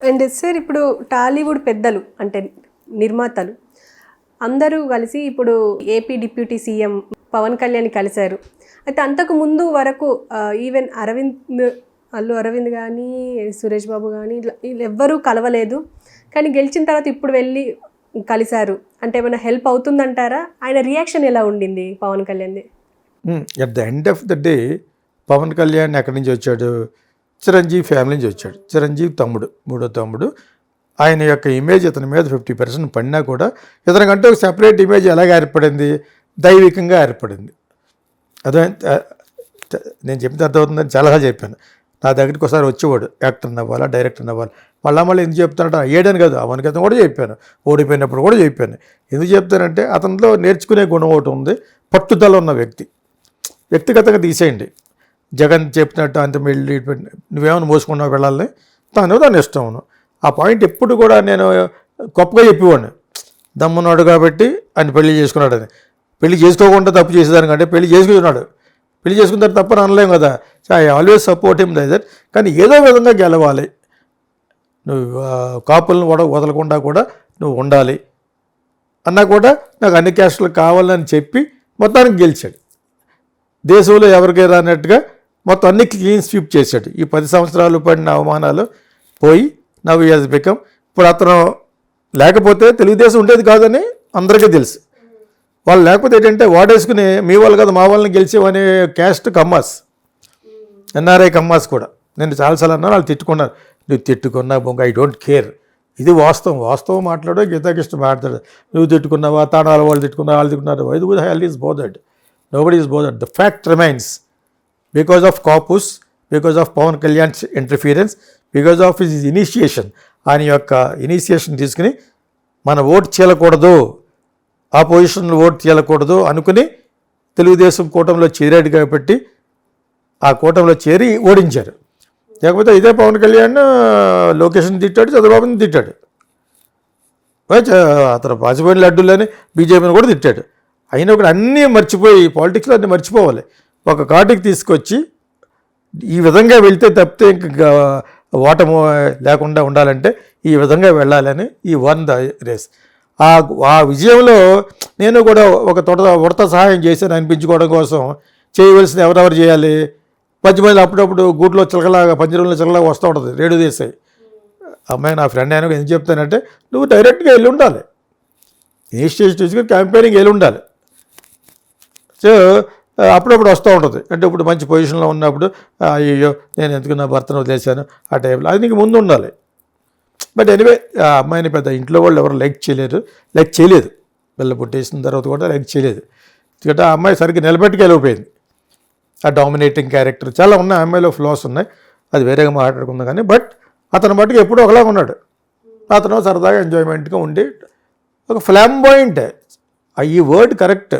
And sir ఇప్పుడు టాలీవుడ్ పెద్దలు అంటే నిర్మాతలు అందరూ కలిసి ఇప్పుడు AP deputy CM Pawan Kalyan కలిశారు. అయితే అంతకు ముందు వరకు ఈవెన్ అల్లు అరవింద్ కానీ సురేష్ బాబు కానీ వీళ్ళు ఎవ్వరూ కలవలేదు. కానీ గెలిచిన తర్వాత ఇప్పుడు వెళ్ళి కలిశారు అంటే ఏమైనా హెల్ప్ అవుతుందంటారా? ఆయన రియాక్షన్ ఎలా ఉండింది పవన్ కళ్యాణ్ది? At the end of the day Pawan Kalyan ఎక్కడి నుంచి వచ్చాడు? చిరంజీవి ఫ్యామిలీ నుంచి వచ్చాడు. చిరంజీవి తమ్ముడు, మూడో తమ్ముడు. ఆయన యొక్క ఇమేజ్ ఇతని మీద 50% పడినా కూడా ఇతనికంటే ఒక సెపరేట్ ఇమేజ్ ఎలాగ ఏర్పడింది? దైవికంగా ఏర్పడింది. అదే నేను చెప్తే అర్థమవుతుందని చాలాసార్లు చెప్పాను. నా దగ్గరికి ఒకసారి వచ్చేవాడు, యాక్టర్ అవ్వాలా, డైరెక్టర్ అవ్వాలి. మళ్ళీ ఎందుకు చెప్తానంటే ఏడాను కాదు, అవనికి అతను కూడా చెప్పాను, ఓడిపోయినప్పుడు కూడా చెప్పాను. ఎందుకు చెప్తానంటే అతనిలో నేర్చుకునే గుణం ఒకటి ఉంది, పట్టుదల ఉన్న వ్యక్తిగతంగా తీసేయండి. జగన్ చెప్పినట్టు అంత వెళ్ళి నువ్వేమైనా మోసుకున్నావు వెళ్ళాలని దాని ఇష్టం. ఆ పాయింట్ ఎప్పుడు కూడా నేను గొప్పగా చెప్పేవాడిని. దమ్మున్నాడు కాబట్టి ఆయన పెళ్లి చేసుకున్నాడు అని. పెళ్లి చేసుకోకుండా తప్పు చేసేదానికంటే పెళ్లి చేసుకున్నాడు. పెళ్లి చేసుకున్న తప్ప అనలేం కదా. I always support him like that. కానీ ఏదో విధంగా గెలవాలి, నువ్వు కాపులను వదలకుండా కూడా నువ్వు ఉండాలి అన్నా కూడా నాకు అన్ని క్యాస్టులు కావాలని చెప్పి మొత్తానికి గెలిచాడు. దేశంలో ఎవరికి రానట్టుగా మొత్తం అన్ని క్లీన్ స్వీప్ చేశాడు. ఈ 10 సంవత్సరాలు పడిన అవమానాలు పోయి నవ్ హి హస్ బికమ్. ఇప్పుడు అతను లేకపోతే తెలుగుదేశం ఉండేది కాదని అందరికీ తెలుసు. వాళ్ళు లేకపోతే ఏంటంటే వాడేసుకుని మీ వాళ్ళు కదా మా వాళ్ళని గెలిచేవనే క్యాస్ట్ కమ్మాస్, ఎన్ఆర్ఐ కమ్మాస్ కూడా. నేను చాలాసార్లు అన్నాను, వాళ్ళు తిట్టుకున్నారు. నువ్వు తిట్టుకున్నా బొంగ, ఐ డోంట్ కేర్. ఇది వాస్తవం మాట్లాడో గీతాకృష్ణ మాట్లాడతాడు. నువ్వు తిట్టుకున్నావా, తానాల వాళ్ళు తిట్టుకున్నావా, వాళ్ళు తిట్టుకున్నారు. ఇది కూడా hell is bothered, nobody is bothered. The fact remains, because of Kapus, because of Pawan Kalyan's interference, because of his initiation. ఆయన యొక్క ఇనిషియేషన్ తీసుకుని మన ఓటు చేయకూడదు, ఆ పొజిషన్లో ఓటు చేయకూడదు అనుకుని తెలుగుదేశం కూటమిలో చేరాడు కాబట్టి ఆ కూటమిలో చేరి ఓడించారు. లేకపోతే ఇదే పవన్ కళ్యాణ్ లోకేష్ని తిట్టాడు, చంద్రబాబుని తిట్టాడు, అతను పాచిపోయిన లడ్డూలని బీజేపీని కూడా తిట్టాడు. అయినా కూడా అన్నీ మర్చిపోయి, పాలిటిక్స్లో అన్నీ మర్చిపోవాలి. ఒక కాటికి తీసుకొచ్చి ఈ విధంగా వెళ్తే తప్పితే ఇంకా ఓటము లేకుండా ఉండాలంటే ఈ విధంగా వెళ్ళాలని ఈ వన్ ద రేస్. ఆ విజయంలో నేను కూడా ఒక ఉడత సహాయం చేశాను అనిపించుకోవడం కోసం. చేయవలసింది ఎవరెవరు చేయాలి? మధ్య అప్పుడప్పుడు గూట్లో చిలకలాగా, పంజరంలో చిలకలాగా వస్తూ ఉంటుంది రేడియో దేశాయి. అమ్మాయి నా ఫ్రెండ్ ఆయన ఏం చెప్తానంటే, నువ్వు డైరెక్ట్గా వెళ్ళి ఉండాలి, ఇనిషియేటివ్ తీసుకుని క్యాంపెయినింగ్ వెళ్ళి ఉండాలి. సో అప్పుడప్పుడు వస్తూ ఉంటుంది. అంటే ఇప్పుడు మంచి పొజిషన్లో ఉన్నప్పుడు అయ్యో నేను ఎందుకు నా భర్తను వదిలేశాను ఆ టైంలో, అది నీకు ముందు ఉండాలి. బట్ ఎనీవే ఆ అమ్మాయిని పెద్ద ఇంట్లో వాళ్ళు ఎవరు లైక్ చేయలేదు. పిల్ల పుట్టేసిన తర్వాత కూడా లైక్ చేయలేదు. ఎందుకంటే ఆ అమ్మాయి సరిగ్గా నిలబెట్టుకెళ్ళిపోయింది. ఆ డామినేటింగ్ క్యారెక్టర్ చాలా ఉన్నాయి, అమ్మాయిలో ఫ్లాస్ ఉన్నాయి, అది వేరేగా మాట్లాడుకుందాం. కానీ బట్ అతను మట్టుకు ఎప్పుడూ ఒకలాగా ఉన్నాడు. అతను సరదాగా ఎంజాయ్మెంట్గా ఉండి ఒక ఫ్లాంబాయింట్, ఈ వర్డ్ కరెక్ట్,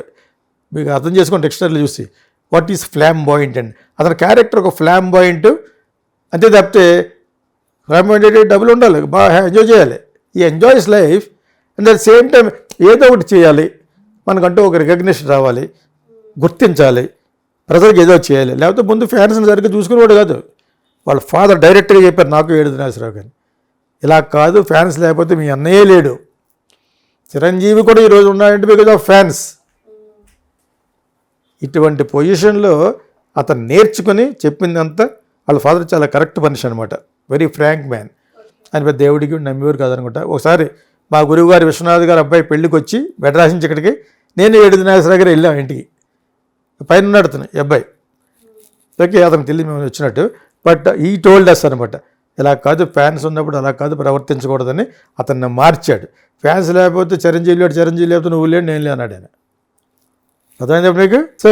మీకు అర్థం చేసుకోండి డిక్షనరీలో చూసి. వాట్ ఈస్ ఫ్లాంబాయింట్ అండి? అతని క్యారెక్టర్ ఒక ఫ్లాంబాయింట్ అంతే తప్పితే ఫ్లాంబాయింట్ అంటే డబ్బులు ఉండాలి, బాగా ఎంజాయ్ చేయాలి. ఈ enjoys life and at same time ఏదో ఒకటి చేయాలి, మనకంటూ ఒక రికగ్నిషన్ రావాలి, గుర్తించాలి, ప్రజలకు ఏదో చేయాలి. లేకపోతే ముందు ఫ్యాన్స్ని సరిగ్గా చూసుకునేవాడు కాదు. వాళ్ళ ఫాదర్ డైరెక్ట్గా చెప్పారు నాకు, ఏడు దినేశ్వరరావు గారిని, ఇలా కాదు, ఫ్యాన్స్ లేకపోతే మీ అన్నయ్యే లేడు. చిరంజీవి కూడా ఈరోజు ఉన్నాడంటే బికాజ్ ఆఫ్ ఫ్యాన్స్. ఇటువంటి పొజిషన్లో అతను నేర్చుకుని చెప్పిందంతా వాళ్ళ ఫాదర్ చాలా కరెక్ట్ మనిషి అనమాట, వెరీ ఫ్రాంక్ మ్యాన్. ఆయన పెద్ద దేవుడికి నమ్మేవారు కాదనుకుంటా. ఒకసారి మా గురువు గారు విశ్వనాథ్ గారు అబ్బాయి పెళ్ళికి వచ్చి మెడ్రాస్ నుంచి ఇక్కడికి నేను ఏడు దినేశ్వరరావు గారు వెళ్ళాం ఇంటికి. పైన ఉన్నాడు అతను ఈ అబ్బాయి. ఓకే, అతనికి తెలియదు మేము వచ్చినట్టు. బట్ ఈ టోల్డ్ అస్ అనమాట, ఇలా కాదు, ఫ్యాన్స్ ఉన్నప్పుడు అలా కాదు ప్రవర్తించకూడదని అతన్ని మార్చాడు. ఫ్యాన్స్ లేకపోతే చిరంజీవి లేకపోతే నువ్వు లేడు, నేను లే అన్నాడు ఆయన. అర్థమైంది మీకు? సో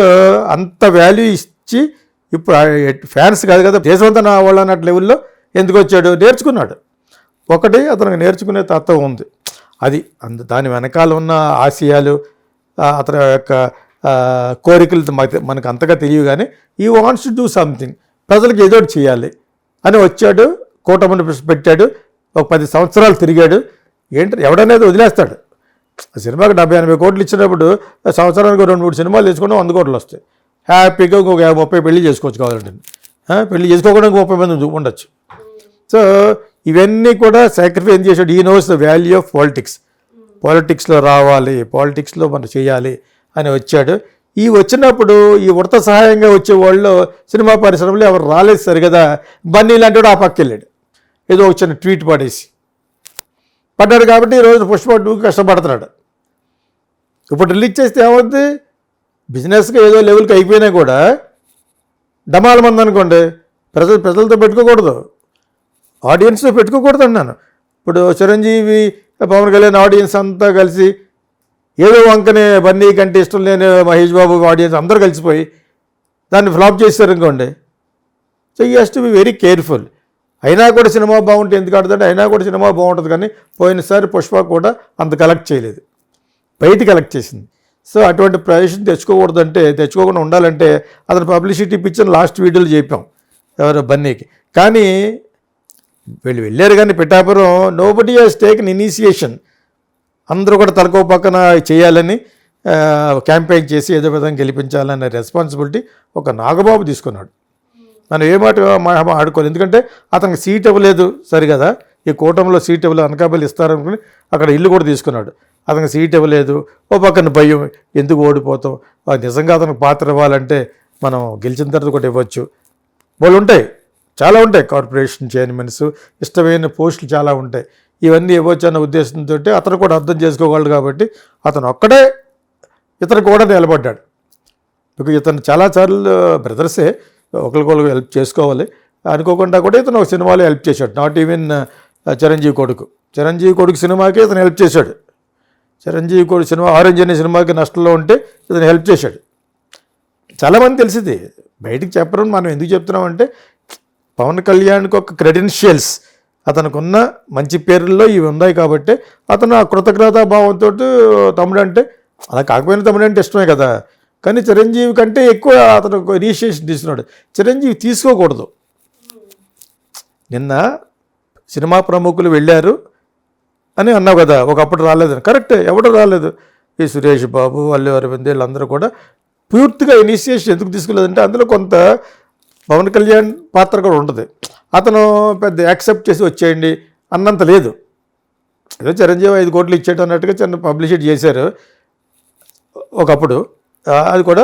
అంత వాల్యూ ఇచ్చి ఇప్పుడు ఫ్యాన్స్ కాదు కదా, దేశమంతా నా వాళ్ళు అన్నట్టు లెవెల్లో ఎందుకు వచ్చాడు? నేర్చుకున్నాడు. ఒకటి అతనికి నేర్చుకునే తత్వం ఉంది, అది దాని వెనకాల ఉన్న ఆశయాలు, అతని యొక్క కోరికలు మనకు అంతగా తెలియదు. కానీ ఈ వాంట్స్ టు డూ సంథింగ్, ప్రజలకు ఏదో ఒకటి చేయాలి అని వచ్చాడు. కూటమిని పెట్టాడు, ఒక 10 సంవత్సరాలు తిరిగాడు. ఎవడనేది వదిలేస్తాడు. సినిమాకి 70-80 కోట్లు ఇచ్చినప్పుడు సంవత్సరానికి 2-3 సినిమాలు తెచ్చుకుంటే 100 కోట్లు వస్తాయి. హ్యాపీగా ఇంకొక 30 పెళ్లి చేసుకోవచ్చు కావాలంటే. పెళ్లి చేసుకోకుండా 30 మంది ఉండొచ్చు. సో ఇవన్నీ కూడా సాక్రిఫైస్ చేసాడు. ఈ నోస్ ద వాల్యూ ఆఫ్ పాలిటిక్స్లో రావాలి, పాలిటిక్స్లో మనం చేయాలి అని వచ్చాడు. ఈ వచ్చినప్పుడు ఈ ఉడత సహాయంగా వచ్చే వాళ్ళు సినిమా పరిశ్రమలో ఎవరు రాలేదు సరిగదా. బన్నీ లాంటి వాడు ఆ పక్క వెళ్ళాడు, ఏదో ఒక చిన్న ట్వీట్ పడ్డాడు కాబట్టి ఈరోజు పుష్ప 2 కష్టపడుతున్నాడు. ఇప్పుడు రిలీజ్ చేస్తే ఏమవుద్ది, బిజినెస్గా ఏదో లెవెల్కి అయిపోయినా కూడా డమాల మంది అనుకోండి, ప్రజలతో పెట్టుకోకూడదు, ఆడియన్స్తో పెట్టుకోకూడదు అన్నాను. ఇప్పుడు చిరంజీవి, పవన్ కళ్యాణ్ ఆడియన్స్ అంతా కలిసి ఏదో వంకనే బన్నీ కంటే ఇష్టం లేని మహేష్ బాబు ఆడియన్స్ అందరూ కలిసిపోయి దాన్ని ఫ్లాప్ చేశారనుకోండి. So you has to be very careful. అయినా కూడా సినిమా బాగుంటే ఎందుకు ఆడుతుంటే, అయినా కూడా సినిమా బాగుంటుంది. కానీ పోయినసారి పుష్ప కూడా అంత కలెక్ట్ చేయలేదు, బయట కలెక్ట్ చేసింది. సో అటువంటి ప్రొజెక్షన్ తెచ్చుకోకుండా ఉండాలంటే అతను పబ్లిసిటీ పిక్చర్ లాస్ట్ వీడియోలో చెప్పాం ఎవరు బన్నీకి. కానీ వీళ్ళు వెళ్ళారు కానీ Pithapuram nobody has taken initiation. అందరూ కూడా తలకో పక్కన చేయాలని క్యాంపెయిన్ చేసి ఏదో విధంగా గెలిపించాలనే రెస్పాన్సిబిలిటీ ఒక నాగబాబు తీసుకున్నాడు. మనం ఏ మాట ఆడుకోవాలి, ఎందుకంటే అతనికి సీట్ ఇవ్వలేదు సరిగదా. ఈ కూటమిలో సీట్ ఇవ్వలేదు, అనకాపల్లి ఇస్తారనుకుని అక్కడ ఇల్లు కూడా తీసుకున్నాడు. అతనికి సీట్ ఇవ్వలేదు, ఓ పక్కన భయం, ఎందుకు ఓడిపోతాం, నిజంగా అతనికి పాత్ర ఇవ్వాలంటే మనం గెలిచిన తర్వాత కూడా ఇవ్వచ్చు. వాళ్ళు ఉంటాయి, చాలా ఉంటాయి, కార్పొరేషన్ చైర్మన్స్, ఇష్టమైన పోస్టులు చాలా ఉంటాయి, ఇవన్నీ ఇవ్వచ్చు అన్న ఉద్దేశంతో అతను కూడా అర్థం చేసుకోగలడు. కాబట్టి అతను ఒక్కడే ఇతను కూడా నిలబడ్డాడు. ఇతను చాలాసార్లు బ్రదర్సే ఒకరికొకరు హెల్ప్ చేసుకోవాలి అనుకోకుండా కూడా ఇతను ఒక సినిమాలో హెల్ప్ చేశాడు. నాట్ ఈవెన్ చిరంజీవి కొడుకు సినిమాకి ఇతను హెల్ప్ చేశాడు. చిరంజీవి కొడుకు సినిమా ఆరెంజ్ అనే సినిమాకి నష్టంలో ఉంటే ఇతను హెల్ప్ చేశాడు. చాలామంది తెలిసింది, బయటికి చెప్పడం మనం ఎందుకు చెప్తున్నామంటే పవన్ కళ్యాణ్కి ఒక క్రెడెన్షియల్స్, అతనికి ఉన్న మంచి పేర్లలో ఇవి ఉన్నాయి కాబట్టి అతను ఆ కృతజ్ఞతా భావంతో తమ్ముడు అంటే, అలా కాకపోయినా తమ్ముడు అంటే ఇష్టమే కదా. కానీ చిరంజీవి కంటే ఎక్కువ అతను ఇనిషియేషన్ తీసుకున్నాడు. చిరంజీవి తీసుకోకూడదు. నిన్న సినిమా ప్రముఖులు వెళ్ళారు అని అన్నావు కదా, ఒకప్పుడు రాలేదని. కరెక్టే, ఎవడు రాలేదు. ఈ సురేష్ బాబు, అల్లు అరవింద్ వీళ్ళందరూ కూడా పూర్తిగా ఇనిషియేషన్ ఎందుకు తీసుకోలేదంటే అందులో కొంత పవన్ కళ్యాణ్ పాత్ర కూడా ఉంటుంది. అతను పెద్ద యాక్సెప్ట్ చేసి వచ్చేయండి అన్నంత లేదు. ఏదో చిరంజీవి 5 కోట్లు ఇచ్చేట అన్నట్టుగా చిన్న పబ్లిసిటీ చేశారు ఒకప్పుడు. అది కూడా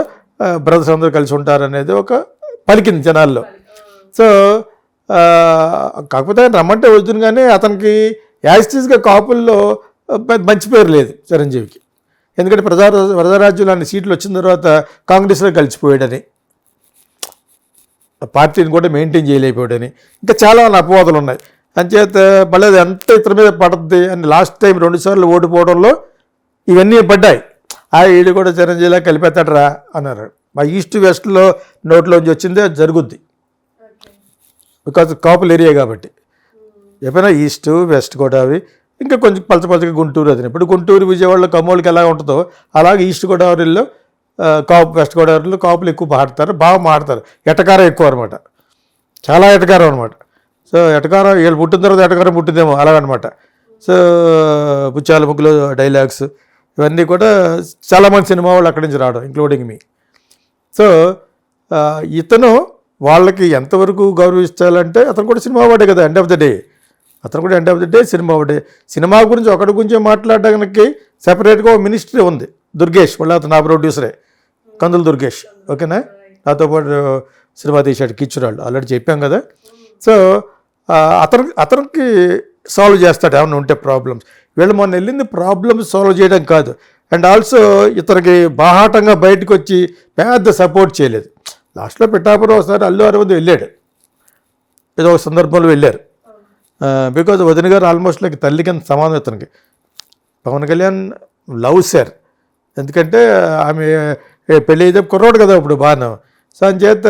బ్రదర్స్ అందరూ కలిసి ఉంటారనేది ఒక పలికింది జనాల్లో. సో కాకపోతే రమ్మంటే వద్దును, కానీ అతనికి యాజిటీస్గా కాపుల్లో మంచి పేరు లేదు చిరంజీవికి. ఎందుకంటే ప్రజారాజ్యంలో అన్ని సీట్లు వచ్చిన తర్వాత కాంగ్రెస్లో కలిసిపోయాడని, పార్టీని కూడా మెయింటైన్ చేయలేకపోయాడని, ఇంకా చాలా అపవాదాలు ఉన్నాయి. అంచేత మళ్ళీ అది ఎంత ఇతని మీద పడుతుంది అని లాస్ట్ టైం 2 సార్లు ఓడిపోవడంలో ఇవన్నీ పడ్డాయి. ఈడు కూడా చిరంజీవిలా కలిపేస్తాడరా అన్నారు. మా ఈస్ట్ వెస్ట్లో నోట్లోంచి వచ్చిందే జరుగుద్ది, బికాజ్ కాపుల్ ఏరియా కాబట్టి. ఎప్పుడైనా ఈస్ట్ వెస్ట్ గోదావరి, ఇంకా కొంచెం పలచపలచగా గుంటూరు. అది ఇప్పుడు గుంటూరు విజయవాడలో కమ్మోళ్ళకి ఎలా ఉంటుందో అలాగే ఈస్ట్ గోదావరిలో వెస్ట్ గోదావరిలో కాపులు ఎక్కువ బాగా మాడతారు. ఎటకారం ఎక్కువ అనమాట, చాలా ఎటకారం అనమాట. సో ఎటకారం వీళ్ళు పుట్టిన తర్వాత ఎటకారం పుట్టిందేమో అలాగనమాట. సో పుచ్చాల ముగ్గులు డైలాగ్స్ ఇవన్నీ కూడా చాలామంది సినిమా వాళ్ళు అక్కడి నుంచి రావడం, ఇంక్లూడింగ్ మీ. సో ఇతను వాళ్ళకి ఎంతవరకు గౌరవించాలంటే అతను కూడా సినిమా వాడే కదా, end of the day cinema వాడే. సినిమా గురించి ఒకటి గురించి మాట్లాడడానికి సెపరేట్గా ఒక మినిస్ట్రీ ఉంది, దుర్గేష్, వాళ్ళ అతను నా ప్రొడ్యూసరే, కందులు దుర్గేష్. ఓకేనా, నాతో పాటు సినిమా తీశాడు కిచ్చురాళ్ళు, ఆల్రెడీ చెప్పాం కదా. సో అతనికి సాల్వ్ చేస్తాడు ఏమైనా ఉంటే ప్రాబ్లమ్స్. వీళ్ళు మొన్న వెళ్ళింది ప్రాబ్లమ్స్ సాల్వ్ చేయడం కాదు, అండ్ ఆల్సో ఇతనికి బాహాటంగా బయటకు వచ్చి పెద్ద సపోర్ట్ చేయలేదు. లాస్ట్లో పిఠాపురం ఒకసారి అల్లు అరవింద్ వెళ్ళాడు, ఏదో ఒక సందర్భంలో వెళ్ళారు. బికాజ్ వదిన గారు ఆల్మోస్ట్ లైక్ తల్లి కింద సమానం ఇతనికి. పవన్ కళ్యాణ్ లవ్ సార్, ఎందుకంటే ఆమె పెళ్ళి అయితే కుర్రోడు కదా ఇప్పుడు బాగా. సో అంచేత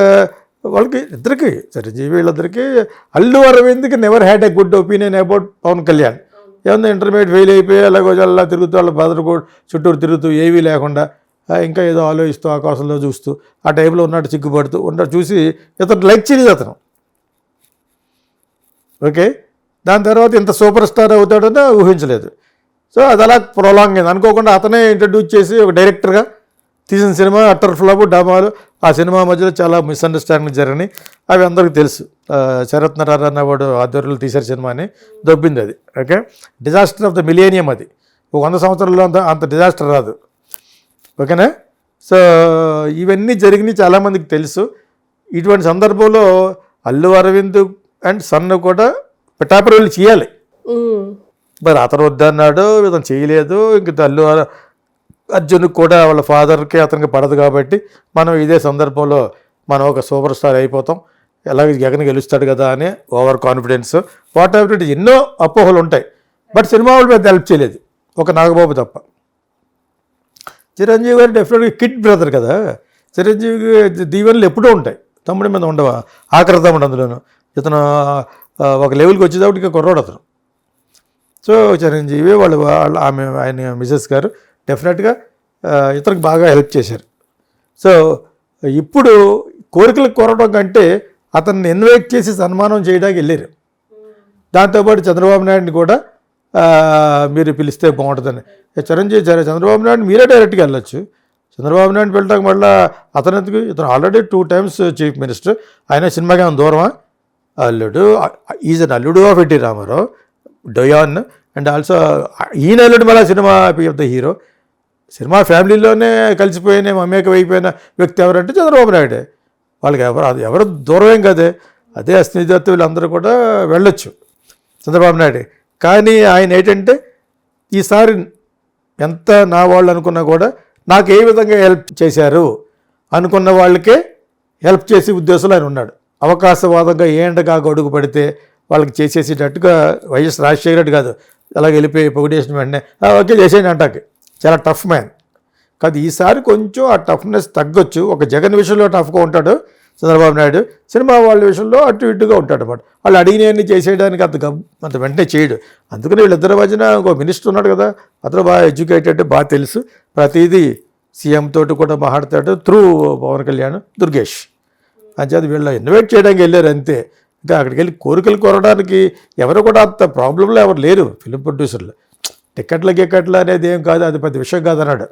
వాళ్ళకి ఇద్దరికి, చిరంజీవి వీళ్ళిద్దరికి, అల్లు అరవింద్కి never had a good opinion about Pawan Kalyan. ఏమన్నా ఇంటర్మీడియట్ ఫెయిల్ అయిపోయి అలాగో అలా తిరుగుతూ వాళ్ళ బదరుకోడు చుట్టూరు తిరుగుతూ ఏవీ లేకుండా ఇంకా ఏదో ఆలోచిస్తూ ఆకాశంలో చూస్తూ ఆ టైంలో ఉన్నట్టు సిగ్గుపడుతూ ఉన్నట్టు చూసి ఇతను లైక్ చేయలేదు అతను. ఓకే, దాని తర్వాత ఇంత సూపర్ స్టార్ అవుతాడని ఊహించలేదు. సో అది అలా ప్రొలాంగ్ అయింది. అనుకోకుండా అతనే ఇంట్రడ్యూస్ చేసి ఒక డైరెక్టర్గా తీసిన సినిమా అట్టర్ ఫ్లాప్, డమాలు. ఆ సినిమా మధ్యలో చాలా మిస్అండర్స్టాండింగ్ జరిగినాయి, అవి అందరికీ తెలుసు. శరత్ నరార్ అన్నవాడు ఆధ్వర్యంలో తీశారు సినిమాని, దొబ్బింది అది. Okay, disaster of the millennium అది. 100 సంవత్సరాల్లో అంత డిజాస్టర్ రాదు. ఓకేనా. సో ఇవన్నీ జరిగినాయి, చాలామందికి తెలుసు. ఇటువంటి సందర్భంలో అల్లు అరవింద్ అండ్ సన్ కూడా పిఠాపురం చేయాలి. మరి అతను వద్దన్నాడు, ఇతను చేయలేదు. ఇంక అల్లు అర్జున్కి కూడా వాళ్ళ ఫాదర్కి అతనికి పడదు కాబట్టి మనం ఇదే సందర్భంలో మనం ఒక సూపర్ స్టార్ అయిపోతాం, ఎలాగ జగన్ గెలుస్తాడు కదా అని over confidence, what ever it, ఎన్నో అపోహలు ఉంటాయి. బట్ సినిమా వాళ్ళు పెద్ద హెల్ప్ చేయలేదు, ఒక నాగబాబు తప్ప. చిరంజీవి గారు డెఫినెట్గా కిడ్ బ్రదర్ కదా, చిరంజీవి దీవెనలు ఎప్పుడూ ఉంటాయి, తమ్ముడి మీద ఉండవా? ఆఖరి తమ్ముడు అందులోను. ఇతను ఒక లెవెల్కి వచ్చేటప్పుడు ఇక కుర్రోడు అతను. సో చిరంజీవి ఆయన మిసెస్ గారు డెఫినెట్గా ఇతనికి బాగా హెల్ప్ చేశారు. సో ఇప్పుడు కోరికలు కోరడం కంటే అతన్ని ఇన్వైట్ చేసి సన్మానం చేయడానికి వెళ్ళారు. దాంతోపాటు చంద్రబాబు నాయుడిని కూడా మీరు పిలిస్తే బాగుంటుందని. చంద్రబాబు నాయుడు మీరే డైరెక్ట్గా వెళ్ళొచ్చు. చంద్రబాబు నాయుడు వెళ్ళడానికి మళ్ళీ అతనికి ఇతను ఆల్రెడీ 2 times చీఫ్ మినిస్టర్. ఆయన సినిమాకి ఏమైనా దూరమా? అల్లుడు, ఈజ్ అన్ అల్లుడు ఆఫ్ ఎన్టీ రామారావు, డయాన్. అండ్ ఆల్సో ఈయన అల్లుడు మళ్ళీ సినిమా ఆఫ్ ద హీరో. సినిమా ఫ్యామిలీలోనే కలిసిపోయిన మమేకం అయిపోయిన వ్యక్తి ఎవరంటే చంద్రబాబు నాయుడే. వాళ్ళకి ఎవరు దూరమేం కదే. అదే అస్మిత్ వీళ్ళందరూ కూడా వెళ్ళొచ్చు చంద్రబాబు నాయుడే. కానీ ఆయన ఏంటంటే ఈసారి ఎంత నా వాళ్ళు అనుకున్నా కూడా నాకు ఏ విధంగా హెల్ప్ చేశారు అనుకున్న వాళ్ళకే హెల్ప్ చేసే ఉద్దేశంలో ఆయన ఉన్నాడు. అవకాశవాదంగా ఏంటగా గొడుగు పడితే వాళ్ళకి చేసేసేటట్టుగా వైఎస్ రాజశేఖర రెడ్డి కాదు, అలాగే వెళ్ళిపోయి పొగిడేసిన వెంటనే ఓకే చేసేయండి అంటాకి. చాలా టఫ్ మ్యాన్ కాదు. ఈసారి కొంచెం ఆ టఫ్నెస్ తగ్గొచ్చు. ఒక జగన్ విషయంలో టఫ్గా ఉంటాడు చంద్రబాబు నాయుడు, సినిమా వాళ్ళ విషయంలో అటు ఇటుగా ఉంటాడు అన్నమాట. వాళ్ళు అడిగినవన్నీ చేసేయడానికి అంత వెంటనే చేయడు. అందుకని వీళ్ళిద్దరి మధ్యన ఇంకో మినిస్టర్ ఉన్నాడు కదా, అతను బాగా ఎడ్యుకేటెడ్, బాగా తెలుసు, ప్రతిదీ సీఎం తోటి కూడా మాట్లాడతాడు త్రూ పవన్ కళ్యాణ్, దుర్గేష్. అంచేది వీళ్ళు ఇన్వైట్ చేయడానికి వెళ్ళారు అంతే. ఇంకా అక్కడికి వెళ్ళి కోరికలు కోరడానికి ఎవరు కూడా అంత ప్రాబ్లంలో ఎవరు లేరు ఫిలిం ప్రొడ్యూసర్లు. టికెట్లు అనేది ఏం కాదు, అది పెద్ద విషయం కాదన్నాడు.